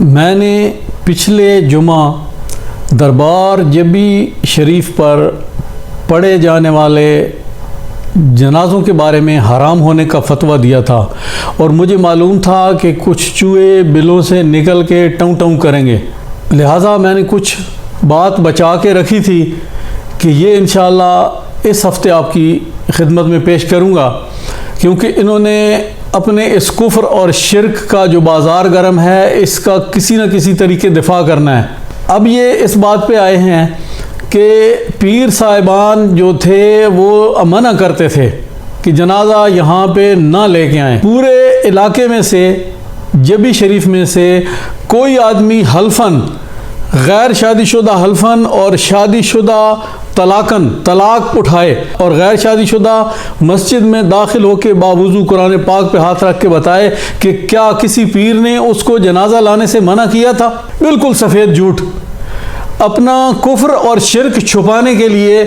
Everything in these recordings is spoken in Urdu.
میں نے پچھلے جمعہ دربار جبی شریف پر پڑھے جانے والے جنازوں کے بارے میں حرام ہونے کا فتویٰ دیا تھا، اور مجھے معلوم تھا کہ کچھ چوہے بلوں سے نکل کے ٹوں ٹوں کریں گے، لہٰذا میں نے کچھ بات بچا کے رکھی تھی کہ یہ انشاءاللہ اس ہفتے آپ کی خدمت میں پیش کروں گا، کیونکہ انہوں نے اپنے اس کفر اور شرک کا جو بازار گرم ہے اس کا کسی نہ کسی طریقے دفاع کرنا ہے۔ اب یہ اس بات پہ آئے ہیں کہ پیر صاحبان جو تھے وہ منع کرتے تھے کہ جنازہ یہاں پہ نہ لے کے آئیں۔ پورے علاقے میں سے جبی شریف میں سے کوئی آدمی حلفاً، غیر شادی شدہ حلفاً اور شادی شدہ طلاق اٹھائے اور غیر شادی شدہ مسجد میں داخل ہو کے باوضو قرآن پاک پہ ہاتھ رکھ کے بتائے کہ کیا کسی پیر نے اس کو جنازہ لانے سے منع کیا تھا؟ بالکل سفید جھوٹ۔ اپنا کفر اور شرک چھپانے کے لیے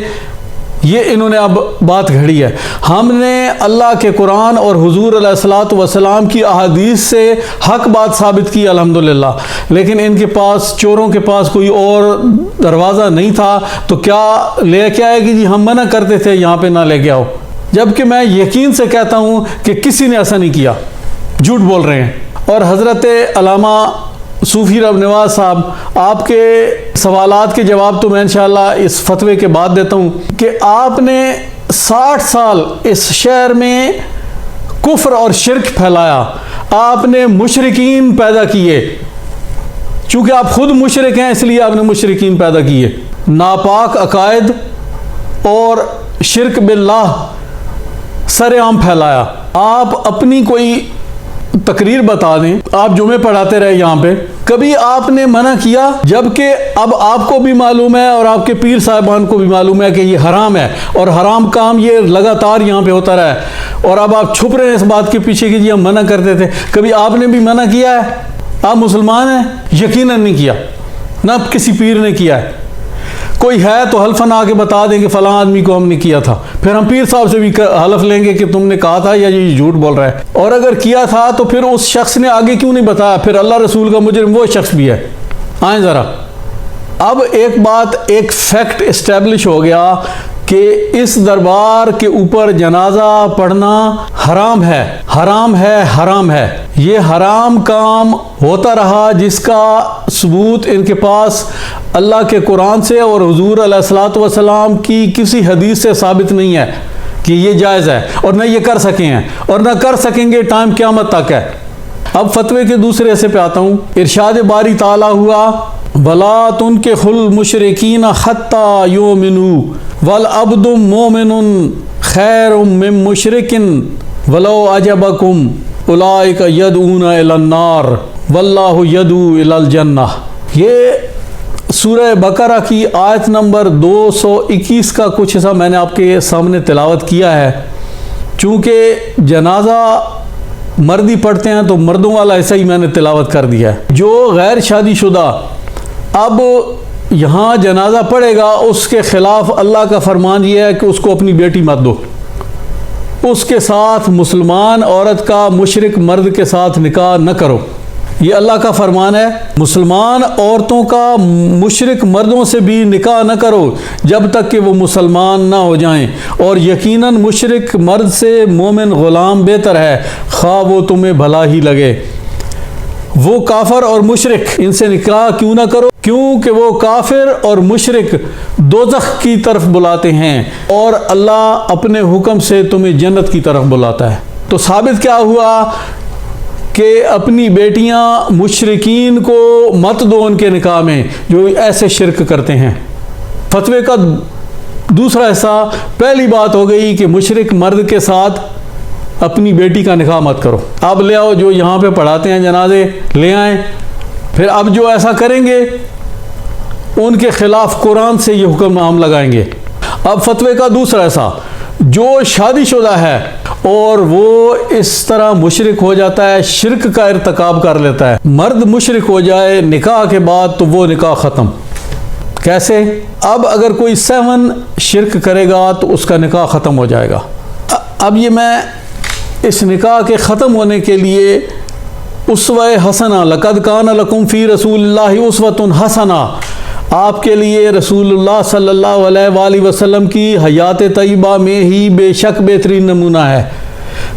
یہ انہوں نے اب بات گھڑی ہے۔ ہم نے اللہ کے قرآن اور حضور علیہ الصلوۃ والسلام کی احادیث سے حق بات ثابت کی الحمدللہ، لیکن ان کے پاس، چوروں کے پاس کوئی اور دروازہ نہیں تھا، تو کیا لے کے آئے گی جی ہم منع کرتے تھے یہاں پہ نہ لے کے آؤ، جبکہ میں یقین سے کہتا ہوں کہ کسی نے ایسا نہیں کیا، جھوٹ بول رہے ہیں۔ اور حضرت علامہ صوفی رب نواز صاحب، آپ کے سوالات کے جواب تو میں انشاءاللہ اس فتوے کے بعد دیتا ہوں کہ آپ نے 60 سال اس شہر میں کفر اور شرک پھیلایا، آپ نے مشرکین پیدا کیے، چونکہ آپ خود مشرک ہیں اس لیے آپ نے مشرکین پیدا کیے، ناپاک عقائد اور شرک باللہ سر عام پھیلایا۔ آپ اپنی کوئی تقریر بتا دیں، آپ جمعے پڑھاتے رہے یہاں پہ، کبھی آپ نے منع کیا؟ جبکہ اب آپ کو بھی معلوم ہے اور آپ کے پیر صاحبان کو بھی معلوم ہے کہ یہ حرام ہے، اور حرام کام یہ لگاتار یہاں پہ ہوتا رہا ہے، اور اب آپ چھپ رہے ہیں اس بات کے پیچھے کہ جی ہم منع کرتے تھے۔ کبھی آپ نے بھی منع کیا ہے؟ آپ مسلمان ہیں؟ یقیناً نہیں کیا، نہ کسی پیر نے کیا ہے۔ کوئی ہے تو حلفاً آ کے بتا دیں کہ فلاں آدمی کو ہم نے کیا تھا، پھر ہم پیر صاحب سے بھی حلف لیں گے کہ تم نے کہا تھا یا یہ جھوٹ بول رہا ہے، اور اگر کیا تھا تو پھر اس شخص نے آگے کیوں نہیں بتایا؟ پھر اللہ رسول کا مجرم وہ شخص بھی ہے۔ آئیں ذرا، اب ایک بات، ایک فیکٹ اسٹیبلش ہو گیا کہ اس دربار کے اوپر جنازہ پڑھنا حرام ہے، حرام ہے، حرام ہے۔ یہ حرام کام ہوتا رہا جس کا ثبوت ان کے پاس اللہ کے قرآن سے اور حضور علیہ الصلوۃ والسلام کی کسی حدیث سے ثابت نہیں ہے کہ یہ جائز ہے، اور نہ یہ کر سکے ہیں اور نہ کر سکیں گے، ٹائم قیامت تک ہے۔ اب فتوے کے دوسرے حصے پہ آتا ہوں۔ ارشاد باری تعالیٰ ہوا، وَلَا تُنْكِحُوا الْمُشْرِكِينَ حَتَّى يُؤْمِنُوا وَالْعَبْدُ مُؤْمِنٌ خَيْرٌ مِّن مُشْرِكٍ وَلَوْ أَعْجَبَكُمْ أُولَٰئِكَ يَدْعُونَ إِلَى النَّارِ وَاللَّهُ يَدْعُو إِلَى الْجَنَّةِ۔ یہ سورہ بقرہ کی آیت نمبر 221 کا کچھ حصہ میں نے آپ کے سامنے تلاوت کیا ہے۔ چونکہ جنازہ مردی پڑھتے ہیں تو مردوں والا حصہ ہی میں نے تلاوت کر دیا ہے۔ جو غیر شادی شدہ اب یہاں جنازہ پڑھے گا، اس کے خلاف اللہ کا فرمان یہ ہے کہ اس کو اپنی بیٹی مت دو، اس کے ساتھ مسلمان عورت کا مشرک مرد کے ساتھ نکاح نہ کرو، یہ اللہ کا فرمان ہے۔ مسلمان عورتوں کا مشرک مردوں سے بھی نکاح نہ کرو جب تک کہ وہ مسلمان نہ ہو جائیں، اور یقیناً مشرک مرد سے مومن غلام بہتر ہے، خواہ وہ تمہیں بھلا ہی لگے۔ وہ کافر اور مشرک، ان سے نکاح کیوں نہ کرو؟ کیونکہ وہ کافر اور مشرک دوزخ کی طرف بلاتے ہیں، اور اللہ اپنے حکم سے تمہیں جنت کی طرف بلاتا ہے۔ تو ثابت کیا ہوا کہ اپنی بیٹیاں مشرکین کو مت دو ان کے نکاح میں جو ایسے شرک کرتے ہیں۔ فتوے کا دوسرا حصہ، پہلی بات ہو گئی کہ مشرک مرد کے ساتھ اپنی بیٹی کا نکاح مت کرو۔ اب لے آؤ، جو یہاں پہ پڑھاتے ہیں جنازے لے آئیں، پھر اب جو ایسا کریں گے ان کے خلاف قرآن سے یہ حکم ہم لگائیں گے۔ اب فتوے کا دوسرا حصہ، جو شادی شدہ ہے اور وہ اس طرح مشرک ہو جاتا ہے، شرک کا ارتکاب کر لیتا ہے، مرد مشرک ہو جائے نکاح کے بعد تو وہ نکاح ختم۔ کیسے؟ اب اگر کوئی 7 شرک کرے گا تو اس کا نکاح ختم ہو جائے گا۔ اب یہ میں اس نکاح کے ختم ہونے کے لیے اسوہ حسنہ، لقد کان لکم فی رسول اللہ اسوۃ حسنہ، آپ کے لیے رسول اللہ صلی اللہ علیہ وآلہ وسلم کی حیات طیبہ میں ہی بے شک بہترین نمونہ ہے۔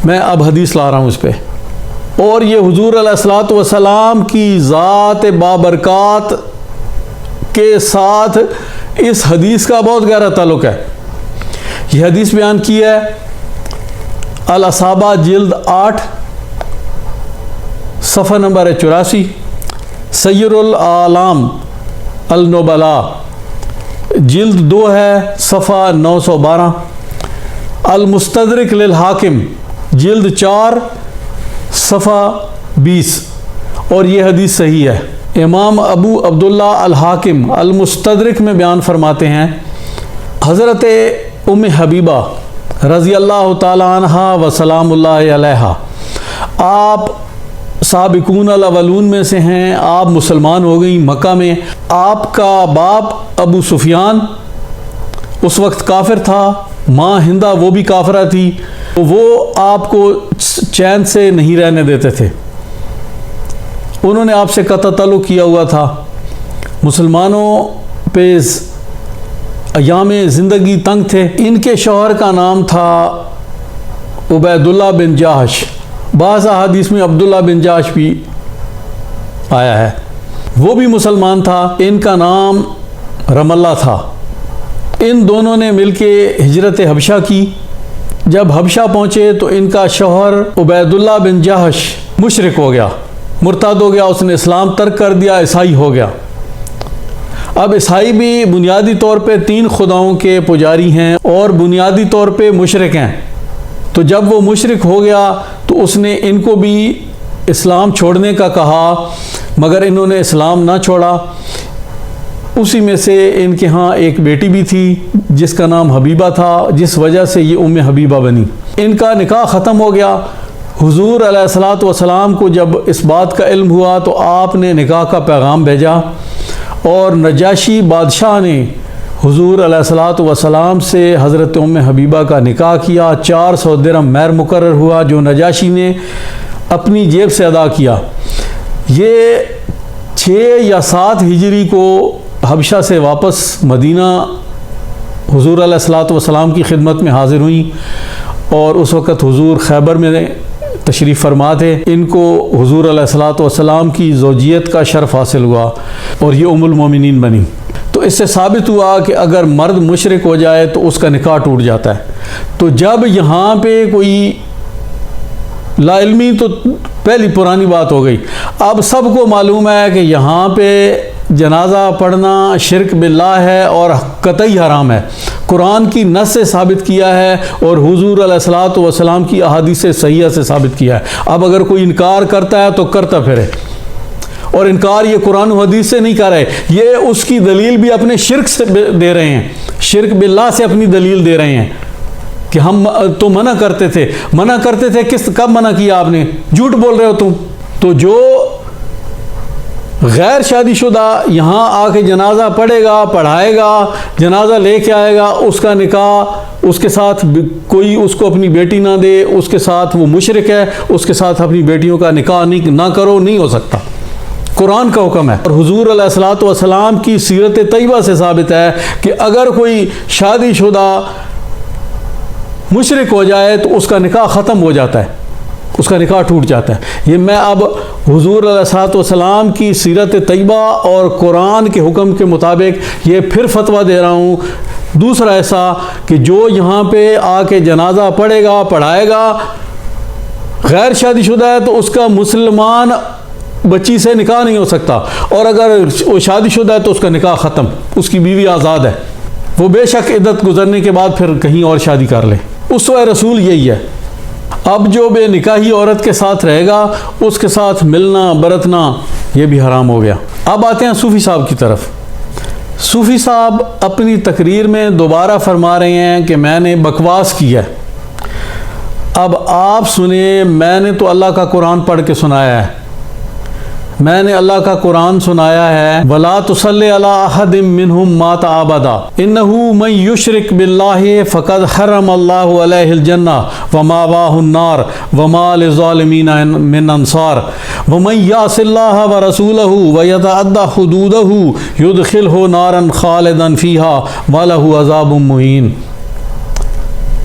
میں اب حدیث لا رہا ہوں اس پہ، اور یہ حضور علیہ الصلوۃ والسلام کی ذات بابرکات کے ساتھ اس حدیث کا بہت گہرا تعلق ہے۔ یہ حدیث بیان کی ہے الاصابہ جلد 8 صفحہ نمبر 84، سیر العالم النبلاء جلد 2 ہے صفحہ 912، المستدرک للحاکم جلد 4 صفحہ 20، اور یہ حدیث صحیح ہے۔ امام ابو عبداللہ الحاکم المستدرک میں بیان فرماتے ہیں، حضرت ام حبیبہ رضی اللہ تعالی عنہ و سلام اللہ علیہا، آپ سابقون الاولون میں سے ہیں، آپ مسلمان ہو گئیں مکہ میں۔ آپ کا باپ ابو سفیان اس وقت کافر تھا، ماں ہندہ وہ بھی کافرہ تھی، وہ آپ کو چین سے نہیں رہنے دیتے تھے، انہوں نے آپ سے قطع تعلق کیا ہوا تھا۔ مسلمانوں پہ ایام زندگی تنگ تھے۔ ان کے شوہر کا نام تھا عبید اللہ بن جاش، بعض احادیث میں عبداللہ بن جاش بھی آیا ہے، وہ بھی مسلمان تھا، ان کا نام رملہ تھا۔ ان دونوں نے مل کے ہجرت حبشہ کی۔ جب حبشہ پہنچے تو ان کا شوہر عبید اللہ بن جاش مشرک ہو گیا، مرتد ہو گیا، اس نے اسلام ترک کر دیا، عیسائی ہو گیا۔ اب عیسائی بھی بنیادی طور پہ 3 خداؤں کے پجاری ہیں اور بنیادی طور پہ مشرک ہیں۔ تو جب وہ مشرک ہو گیا تو اس نے ان کو بھی اسلام چھوڑنے کا کہا، مگر انہوں نے اسلام نہ چھوڑا۔ اسی میں سے ان کے ہاں ایک بیٹی بھی تھی جس کا نام حبیبہ تھا، جس وجہ سے یہ ام حبیبہ بنی۔ ان کا نکاح ختم ہو گیا۔ حضور علیہ الصلوۃ والسلام کو جب اس بات کا علم ہوا تو آپ نے نکاح کا پیغام بھیجا، اور نجاشی بادشاہ نے حضور علیہ الصلوۃ والسلام سے حضرت ام حبیبہ کا نکاح کیا۔ 400 درہم مہر مقرر ہوا جو نجاشی نے اپنی جیب سے ادا کیا۔ یہ 6 یا 7 ہجری کو حبشہ سے واپس مدینہ حضور علیہ الصلوۃ والسلام کی خدمت میں حاضر ہوئیں، اور اس وقت حضور خیبر میں تشریف فرما تھے۔ ان کو حضور علیہ الصلوۃ والسلام کی زوجیت کا شرف حاصل ہوا اور یہ ام المومنین بنی۔ تو اس سے ثابت ہوا کہ اگر مرد مشرک ہو جائے تو اس کا نکاح ٹوٹ جاتا ہے۔ تو جب یہاں پہ کوئی لا علمی تو پہلی پرانی بات ہو گئی، اب سب کو معلوم ہے کہ یہاں پہ جنازہ پڑھنا شرک باللہ ہے اور قطعی حرام ہے، قرآن کی نص سے ثابت کیا ہے اور حضور علیہ الصلوۃ والسلام کی احادیث صحیحہ سے ثابت کیا ہے۔ اب اگر کوئی انکار کرتا ہے تو کرتا پھرے، اور انکار یہ قرآن و حدیث سے نہیں کر رہے، یہ اس کی دلیل بھی اپنے شرک سے دے رہے ہیں، شرک باللہ سے اپنی دلیل دے رہے ہیں کہ ہم تو منع کرتے تھے، کب منع کیا آپ نے؟ جھوٹ بول رہے ہو تم۔ تو جو غیر شادی شدہ یہاں آ کے جنازہ پڑھے گا، پڑھائے گا، جنازہ لے کے آئے گا، اس کا نکاح اس کے ساتھ کوئی اس کو اپنی بیٹی نہ دے، اس کے ساتھ وہ مشرک ہے، اس کے ساتھ اپنی بیٹیوں کا نکاح نہ کرو، نہیں ہو سکتا۔ قرآن کا حکم ہے، اور حضور علیہ الصلوۃ والسلام کی سیرت طیبہ سے ثابت ہے کہ اگر کوئی شادی شدہ مشرک ہو جائے تو اس کا نکاح ختم ہو جاتا ہے، اس کا نکاح ٹوٹ جاتا ہے۔ یہ میں اب حضور علیہ الصلوۃ والسلام کی سیرت طیبہ اور قرآن کے حکم کے مطابق یہ پھر فتویٰ دے رہا ہوں۔ دوسرا ایسا کہ جو یہاں پہ آ کے جنازہ پڑھے گا، پڑھائے گا، غیر شادی شدہ ہے تو اس کا مسلمان بچی سے نکاح نہیں ہو سکتا، اور اگر وہ شادی شدہ ہے تو اس کا نکاح ختم، اس کی بیوی آزاد ہے، وہ بے شک عدت گزرنے کے بعد پھر کہیں اور شادی کر لے۔ اسوہ رسول یہی ہے۔ اب جو بے نکاحی عورت کے ساتھ رہے گا اس کے ساتھ ملنا برتنا یہ بھی حرام ہو گیا۔ اب آتے ہیں صوفی صاحب کی طرف۔ صوفی صاحب اپنی تقریر میں دوبارہ فرما رہے ہیں کہ میں نے بکواس کی ہے۔ اب آپ سنیں، میں نے تو اللہ کا قرآن پڑھ کے سنایا ہے، میں نے اللہ کا قرآن سنایا ہے وَلَا تُصَلِّ عَلَىٰ أَحَدٍ مِّنْهُمْ مَاتَ أَبَدًا إِنَّهُ مَن يُشْرِكْ بِاللَّهِ فَقَدْ حَرَّمَ اللَّهُ عَلَيْهِ الْجَنَّةَ وَمَأْوَاهُ النَّارُ وَمَا لِلظَّالِمِينَ مِنْ أَنصَارٍ وَمَن يَعْصِ اللَّهَ وَرَسُولَهُ وَيَتَعَدَّ حُدُودَهُ يُدْخِلْهُ نَارًا خَالِدًا فِيهَا وَلَهُ عَذَابٌ مُّهِينٌ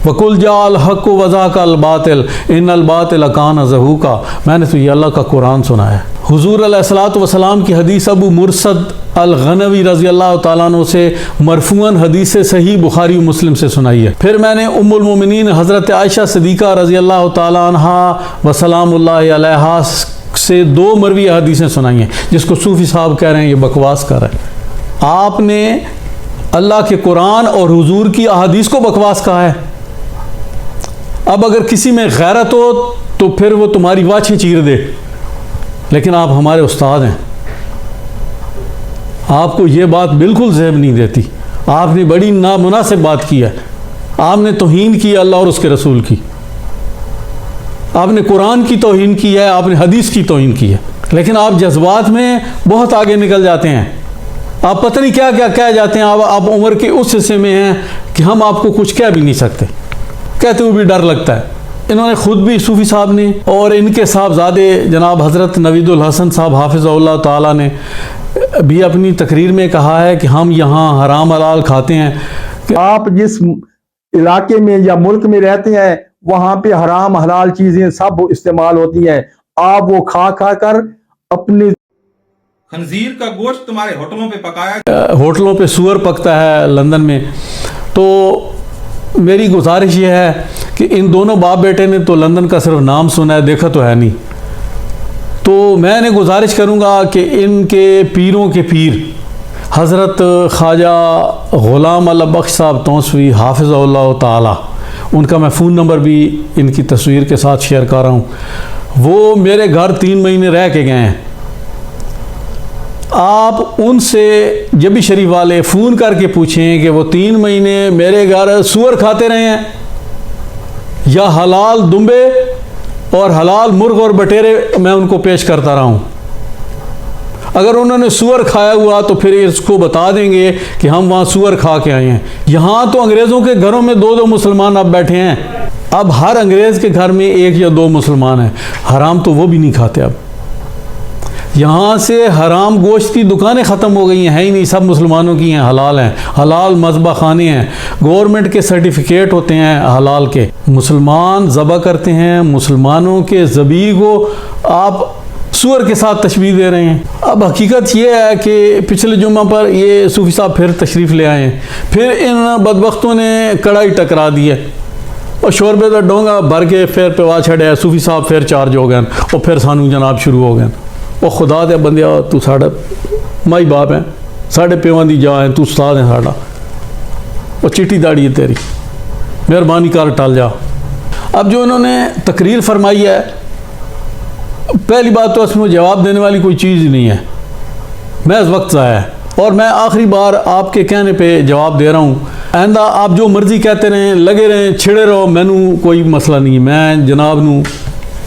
وَقُلْ جَاءَ الْحَقُّ وَزَهَقَ الْبَاطِلُ إِنَّ الْبَاطِلَ كَانَ زَهُوقًا۔ میں نے تو یہ اللہ کا قرآن سنا ہے۔ حضور علیہ الصلوۃ والسلام کی حدیث ابو مرصد الغنوی رضی اللہ تعالیٰ عنہ سے مرفوعاً حدیث صحیح بخاری و مسلم سے سنائی ہے۔ پھر میں نے ام المومنین حضرت عائشہ صدیقہ رضی اللہ تعالیٰ عنہا وسلام اللہ علیہا سے 2 مروی حدیثیں سنائی ہیں، جس کو صوفی صاحب کہہ رہے ہیں یہ بکواس کر رہے ہیں۔ آپ نے اللہ کے قرآن اور حضور کی احادیث کو بکواس کہا ہے۔ اب اگر کسی میں غیرت ہو تو پھر وہ تمہاری واچھیں چیر دے، لیکن آپ ہمارے استاد ہیں، آپ کو یہ بات بالکل ذہن نہیں دیتی۔ آپ نے بڑی نامناسب بات کی ہے، آپ نے توہین کی اللہ اور اس کے رسول کی، آپ نے قرآن کی توہین کی ہے، آپ نے حدیث کی توہین کی ہے، لیکن آپ جذبات میں بہت آگے نکل جاتے ہیں۔ آپ پتہ نہیں کیا کیا کہہ جاتے ہیں۔ آپ عمر کے اس حصے میں ہیں کہ ہم آپ کو کچھ کہہ بھی نہیں سکتے، کہتے ہوئے بھی ڈر لگتا ہے۔ انہوں نے خود بھی صوفی صاحب نے اور ان کے صاحبزادے جناب حضرت نوید الحسن صاحب حافظ اللہ تعالیٰ نے بھی اپنی تقریر میں کہا ہے کہ ہم یہاں حرام حلال کھاتے ہیں۔ کہ آپ جس علاقے میں یا ملک میں رہتے ہیں وہاں پہ حرام حلال چیزیں سب استعمال ہوتی ہیں، آپ وہ کھا کھا کر اپنے خنزیر کا گوشت تمہارے ہوٹلوں پہ پکایا، ہوٹلوں پہ سور پکتا ہے لندن میں۔ تو میری گزارش یہ ہے کہ ان دونوں باپ بیٹے نے تو لندن کا صرف نام سنا ہے، دیکھا تو ہے نہیں۔ تو میں نے گزارش کروں گا کہ ان کے پیروں کے پیر حضرت خواجہ غلام اللہ بخش صاحب توسوی حافظ اللہ تعالی، ان کا میں فون نمبر بھی ان کی تصویر کے ساتھ شیئر کر رہا ہوں، وہ میرے گھر 3 مہینے رہ کے گئے ہیں۔ آپ ان سے جبی شریف والے فون کر کے پوچھیں کہ وہ 3 مہینے میرے گھر سور کھاتے رہے ہیں یا حلال دمبے اور حلال مرغ اور بٹیرے میں ان کو پیش کرتا رہا ہوں۔ اگر انہوں نے سور کھایا ہوا تو پھر اس کو بتا دیں گے کہ ہم وہاں سور کھا کے آئے ہیں۔ یہاں تو انگریزوں کے گھروں میں 2 مسلمان اب بیٹھے ہیں، اب ہر انگریز کے گھر میں 1 یا 2 مسلمان ہیں، حرام تو وہ بھی نہیں کھاتے۔ اب یہاں سے حرام گوشت کی دکانیں ختم ہو گئی ہیں، ہی نہیں، سب مسلمانوں کی ہیں، حلال ہیں، حلال مذبح خانے ہیں، گورنمنٹ کے سرٹیفکیٹ ہوتے ہیں حلال کے، مسلمان ذبح کرتے ہیں، مسلمانوں کے ذبیح کو آپ سور کے ساتھ تشبیہ دے رہے ہیں۔ اب حقیقت یہ ہے کہ پچھلے جمعہ پر یہ صوفی صاحب پھر تشریف لے آئے ہیں، پھر ان بدبختوں نے کڑائی ٹکرا دی ہے اور شوربے کا ڈونگا بھر کے پھر پوا چھڑے، صوفی صاحب پھر چارج ہو گئے اور پھر سانو جناب شروع ہو گئے۔ وہ خدا دے بندیا، تو ساڑھا مائی باپ ہیں، ساڑھے پیوان دی جا ہیں، تو استاد ہیں ساڑھا، وہ چٹی داڑی ہے تیری، مہربانی کر ٹال جا۔ اب جو انہوں نے تقریر فرمائی ہے، پہلی بات تو اس میں جواب دینے والی کوئی چیز نہیں ہے، محض وقت ضائع ہے، اور میں آخری بار آپ کے کہنے پہ جواب دے رہا ہوں۔ آئندہ آپ جو مرضی کہتے رہیں، لگے رہیں، چھڑے رہو، مینوں کوئی مسئلہ نہیں ہے، میں جناب نو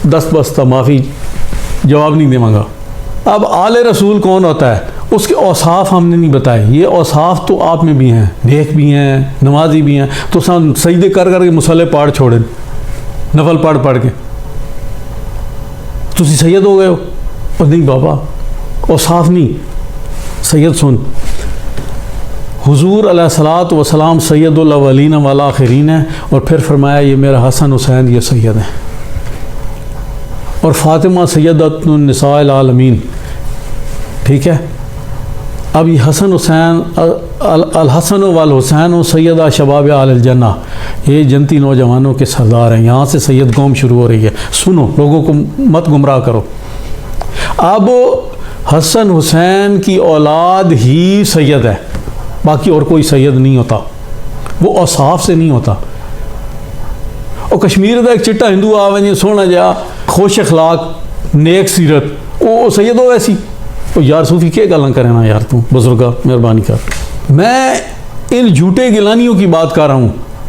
دست بستہ معافی جواب نہیں دے گا۔ اب آل رسول کون ہوتا ہے، اس کے اوصاف ہم نے نہیں بتائے، یہ اوصاف تو آپ میں بھی ہیں، نیک بھی ہیں، نمازی بھی ہیں، تو سجدے کر کر کے مصلے پاڑ چھوڑیں، نفل پڑھ کے تسی سید ہو گئے ہو، اور نہیں بابا اوصاف نہیں، سید سن، حضور علیہ الصلوۃ والسلام سید الاولین والآخرین ہیں، اور پھر فرمایا یہ میرا حسن حسین یہ سید ہیں، اور فاطمہ سیدۃ النساء العالمین، ٹھیک ہے۔ اب یہ حسن حسین، الحسن والحسین و سیدہ شباب اہل الجنہ، یہ جنتی نوجوانوں کے سردار ہیں، یہاں سے سید قوم شروع ہو رہی ہے، سنو، لوگوں کو مت گمراہ کرو۔ اب حسن حسین کی اولاد ہی سید ہے، باقی اور کوئی سید نہیں ہوتا، وہ اوصاف سے نہیں ہوتا۔ اور کشمیر کا ایک چٹا ہندو آوے سونا جا خوش اخلاق نیک سیرت، وہ سید ہو ایسی، وہ یار صوفی کیا گلاں کرے نا یار، تو بزرگا مہربانی کر۔ میں ان جھوٹے گلانیوں کی بات کر رہا ہوں،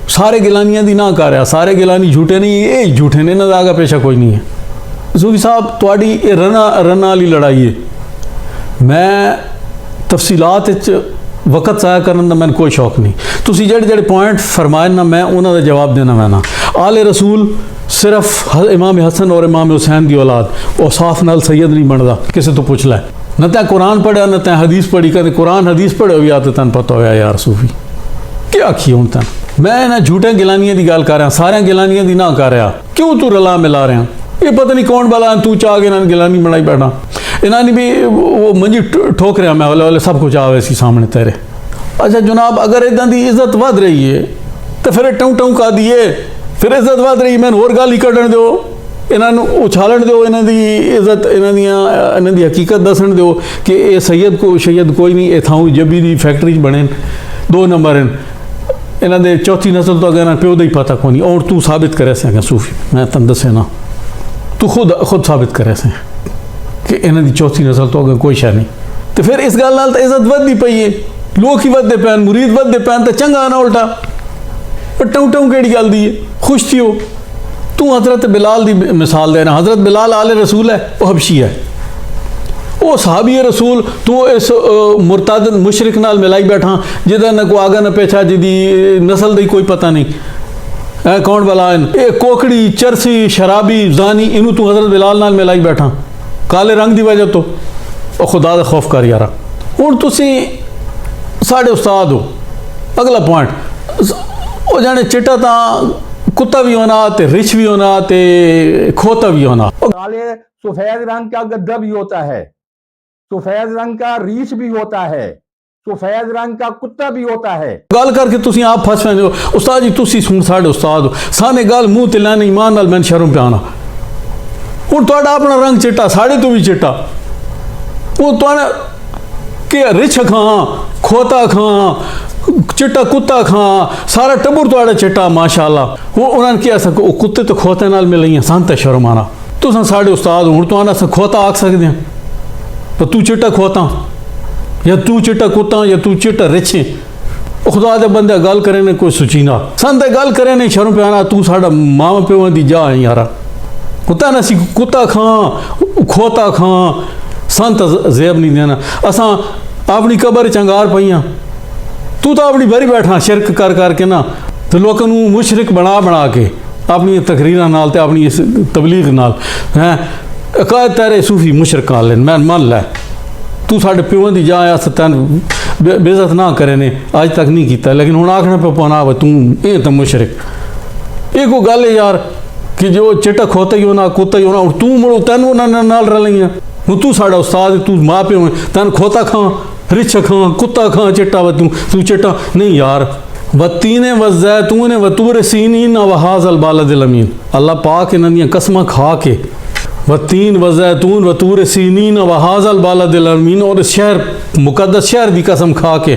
سارے گلانیاں دی نہ کر رہا، سارے گلانی جھوٹے نہیں، یہ جھوٹے نے نہ آگا پیشہ کوئی نہیں ہے۔ صوفی صاحب تواڈی رنا والی لڑائی ہے، میں تفصیلات وقت ضائع کرنے کا میں کوئی شوق نہیں. تسی جڑے پوائنٹ فرمائے نا میں انہوں کا جواب دینا میں نا. آل رسول صرف امام حسن اور امام حسین دی اولاد اور صاف نال سید نہیں بنتا. کسی تو پوچھ لے نہ تیں قرآن پڑھیا نہ تیں حدیث پڑھی. کہتے قرآن حدیث پڑھے ہوئی آتے تین پتہ ہوا یار صوفی کیا کھی ہوں تین. میں نہ جھوٹے گلانیاں دی گال کر رہا سارے گلانیاں دی نہ کر رہا. کیوں تو رلا ملا رہا یہ پتہ نہیں کون بلا تو چاہ کے انہوں نے گلانی بنائی بیٹھا. انہوں نے بھی وہ منجی ٹھوک رہا میں والے سب کچھ آوے سی سامنے تیرے. اچھا جناب اگر ادھا دی عزت ود رہی ہے تو پھر ٹوں ٹوں کا دیے پھر عزت ود رہی میں اور گالی کڈن دو انہوں نے اچھالن دو انہوں دی عزت انہوں دی حقیقت دسن دو کہ اے سید کو شید کوئی نہیں اے تھاؤں جبی دی فیکٹری بنے 2 نمبر ہیں انہوں نے چوتھی نسل تو اگر پیو دا ہی پتہ کو نہیں. اور تو ثابت کرے سے کہ صوفی میں تن دسے نا تو خود ثابت کرے سے کہ انہوں دی چوتھی نسل تو اگر کوئی شے نہیں. تو پھر اس گل نال تو عزت ود دی پئی ہے. لوگ ہی ود دے پین مرید ود دے پین تو چنگا نہ الٹا ٹوں ٹوں کیڑی گل دی ہے. خوش تھی ہو تو حضرت بلال دی مثال دینا. حضرت بلال آل رسول ہے وہ حبشی ہے وہ صحابی رسول. تو اس مرتد مشرک نال ملائی بیٹھا جدہ نہ کو آگا نہ پیچھا جدی نسل دی کوئی پتہ نہیں کون بلا اے کوکڑی چرسی شرابی زانی انہوں تو حضرت بلال نال ملائی بیٹھا کالے رنگ دی وجہ تو خدا دا خوف کر یارا. ہوں تسی ساڑھے استاد ہو. اگلا پوائنٹ وہ جانے چٹا تا کتا بھی ہونا تے رچ بھی ہونا تے کھوتا بھی ہونا. کالے سفید رنگ کا گدھا بھی ہوتا ہے سفید رنگ کا ریچھ بھی ہوتا ہے سفید رنگ کا کتا بھی ہوتا ہے. گل کر کے تسی آپ پھنس پہ ہو استاد جی تسی سن ساڑھے استاد ہو سانے گل منہ تے لینے ایمان نال میں شرم پہ آنا. ہوں تہاڈا اپنا رنگ چٹا ساڑھے تو بھی چٹا وہ تہاڈا کہ رچ کھاں کھوتا کھاں چٹا کتا کھاں سارا ٹبر تہاڈا چٹا ماشاءاللہ. وہ انہوں نے کیا سکو کتے تو کھوتے نال ملئی ہیں سان تے شرم آنا. تساں ساڑھے استاد ہوں تو آنا کھوتا آکھ سکتے ہیں تو چٹا کھوتا یا تو چٹا کتا یا تو چٹا رچیں. خدا دے بندے گل کرے نے کوئی سچینا سن تے گل کرے نے شرم پہ آنا. تو ساڑا ماں پیو دی جا ہے یارا کتا نہ سی کتا کھاں کھوتا کھاں سن تے زیب نہیں دینا. اساں اپنی قبر چنگار پئیاں تو اپنی بھری بیٹھا شرک کر کر کے نا تو لوگوں مشرک بنا کے اپنی تقریراں نال تے اپنی اس تبلیغ نال ہیں عقائد تیرے صوفی مشرک نال میں من لے. تو ساڑھے پیو دی جا آیا تین بے عزت نہ کرے نے آج تک نہیں کیتا لیکن ہوں آکھنا پہ پانا ہوا تو مشرک. یہ کوئی گل ہے یار کہ جو چٹا کھوتا ہی ہونا کتا ہی ہونا تو مڑو تین انہوں نال رلیں ہوں تو ساڑھا استاد تو ماں پیو تین کھوتا کھاں رچ کھاں کتا کھاں چٹا و تو چٹا نہیں یار. وَالتِّينِ وَالزَّيْتُونِ وَطُورِ سِينِينَ وَهَٰذَا الْبَلَدِ الْأَمِينِ. اللہ پاک انہوں نے قسمہ کھا کے والتین والزیتون وطور سینین وهذا البلد الامین اور اس شہر مقدس شہر دی قسم کھا کے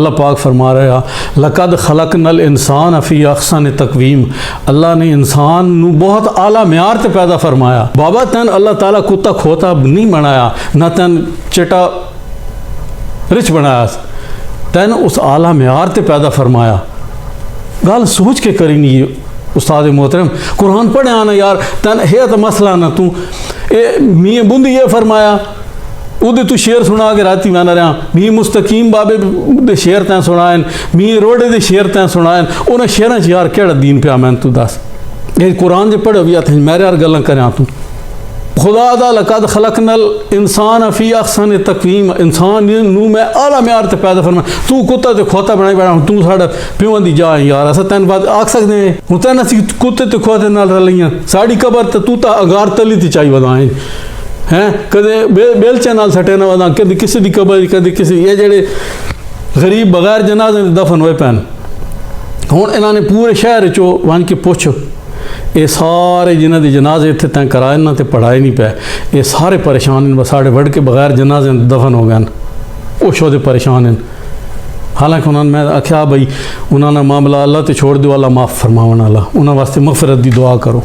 اللہ پاک فرما رہا لقد خلقنا الانسان فی احسن تقویم. اللہ نے انسان نو بہت اعلیٰ معیار تے پیدا فرمایا. بابا تین اللہ تعالیٰ کتا کھوتا نہیں بنایا نہ تین چٹا رچ بنایا تین اس اعلیٰ معیار تے پیدا فرمایا. گل سوچ کے کری نہیں استاد محترم. قرآن پڑھے آنا یار تین ہے تو مسئلہ نہ تو میاں بندی یہ فرمایا ادھے تو شعر سنا کے راتی میں نہ رہا میاں مستقیم بابے دے شعر تین سنائیں میاں روڑے دے شعر تین سنائیں انہیں شعریں یار کیڑا دین پہ آمین تو دس یہ قرآن جے پڑھے بھی آتے ہیں میرے یار گلیں کریں تو خدا دا لقد خلقنا الانسان فی احسن تقویم. انسان نو میں اعلیٰ معیار تے پیدا فرمایا. تو کتا تے کھوتا بنائی بیٹھا تو ساڑا پیوں دی جا یار ایسا تین بات آکھ سکتے ہیں ہوں تین اسی کتے تے کھوتے نال رلیاں ساڑی قبر تے تو اگار تلی تے چاہی ودائیں ہیں کدے بیلچے نال سٹے نہ ودائیں کدے کسی دی قبر کدے کسی یہ جڑے غریب بغیر جنازے دفن ہوئے پین ہوں انہوں نے پورے شہر چو وان کے پوچھو یہ سارے جنہ دی جنازے اتنے تین کرائے نہ تے پڑھائے نہیں پہ یہ سارے پریشان ہیں ساڑے وڑ کے بغیر جنازے دفن ہو گئے وہ شودے پریشان ہیں. حالانکہ انہوں نے میں آخیا بھائی انہوں نے معاملہ اللہ تے چھوڑ دیو اللہ معاف فرماون اللہ انہوں واسطے مغفرت دی دعا کرو.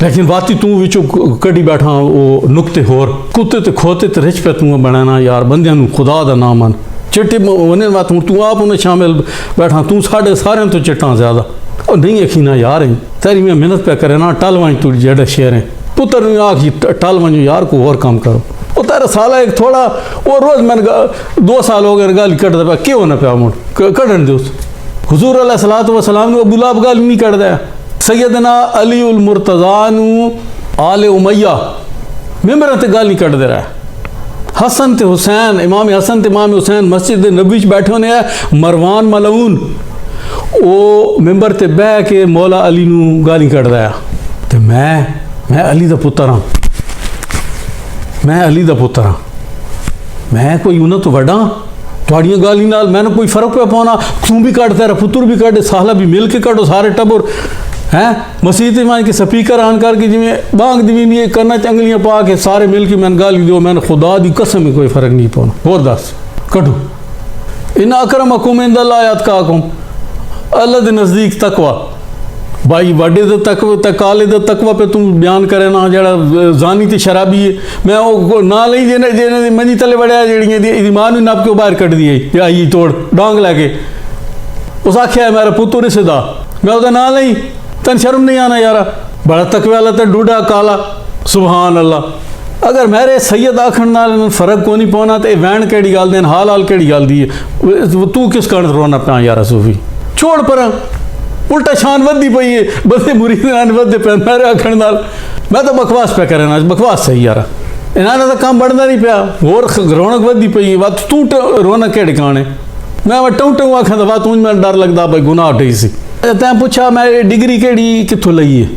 لیکن واتی تو وچوں کڈی بیٹھا وہ نقطے ہور کتے تے کھوتے تے رچ پہ تو بنانا یار بندیاں نو خدا دا نام من چٹے ونے وات ہوں تو آپ انہیں شامل بیٹھا تو ساڑھے سارے تو چٹاں زیادہ اور نہیں یقینا یار ہیں تیری میں محنت پہ کرے نا ٹل وائیں تو جڑے شعر ہیں پتر آکھ ٹل وائیں یار کو اور کام کرو وہ تیرا سالا ایک تھوڑا وہ روز میں 2 سال ہو گئے گالی کٹ دیا کیوں نہ پیا مڑ کٹن دے حضور علیہ الصلوۃ والسلام نے ابو لہب گالی نہیں کٹ دیا سیدنا علی المرتضیٰ نو آل امیہ ممبر تے گالی کٹ دے رہا ہے حسن تے حسین امام حسن تے امام حسین مسجد نبی چ بیٹھے ہونے ہیں مروان ملعون وہ ممبر تے بہ کے مولا علی نو گالی کٹ دیا تے میں علی دا پتر ہاں میں علی دا پتر ہاں میں کوئی انہوں تو وڈا تھوڑیاں گالی نال میں نے کوئی فرق پہ پانا توں بھی کٹ تیرا پتر بھی کٹ سالہ بھی مل کے کٹو سارے ٹبر ہیں مسیح مان کے سپیکر آن کر کے جی میں بانگ دی بھی کرنا چنگلیاں پا کے سارے مل کے میں نے گالی دیو میں نے خدا دی قسم میں کوئی فرق نہیں پانا اور دس کٹو ان اکرمکم عند اللہ اتقاکم اللہ دے نزدیک تقوی بھائی وڈے دے تقوی تکالے دے تقوی پہ تم بیان کرے نا جڑا زانی تے شرابی ہے میں وہ نہ لئی جنے منجی تلے وڑیا جڑیاں دی ماں نو نپ کے باہر کٹ دی یا آئی توڑ ڈانگ لے کے اس آکھیا میرا پتر اس دا میں او دا نہ لئی تن شرم نہیں آنا یارا بڑا تقوی والا تے ڈوڈا کالا سبحان اللہ اگر میرے سید آکھن نال فرق کو نہیں پونا تے وین کیڑی گل دین حال کیڑی گل دی تو کس کان رونا پیا یارا صوفی چھوڑ پر الٹا شان ودی پئی ہے بندے مریدان ودے پہ میرے آکھن نال میں تو بکواس پہ کرنا بکواس صحیح یارا انہاں دا کام بڑھدا نہیں پیا اور رونق ودی پئی ہے وات تو رونق کیڑے کانے میں ٹوں ٹوں آکھاں دا وات میں ڈر لگدا بھائی گناہ اٹھی سی تੈਂ ਪੁੱਛਿਆ ਮੈਂ ਡਿਗਰੀ ਕਿਹੜੀ ਕਿੱਥੋਂ ਲਈ ਹੈ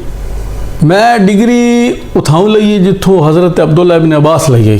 ਮੈਂ ਡਿਗਰੀ ਉਥਾਂ ਲਈ ਹੈ ਜਿੱਥੋਂ ਹਜ਼ਰਤ ਅਬਦੁੱਲਾ ਇਬਨ ਅਬਾਸ ਲਈ ਹੈ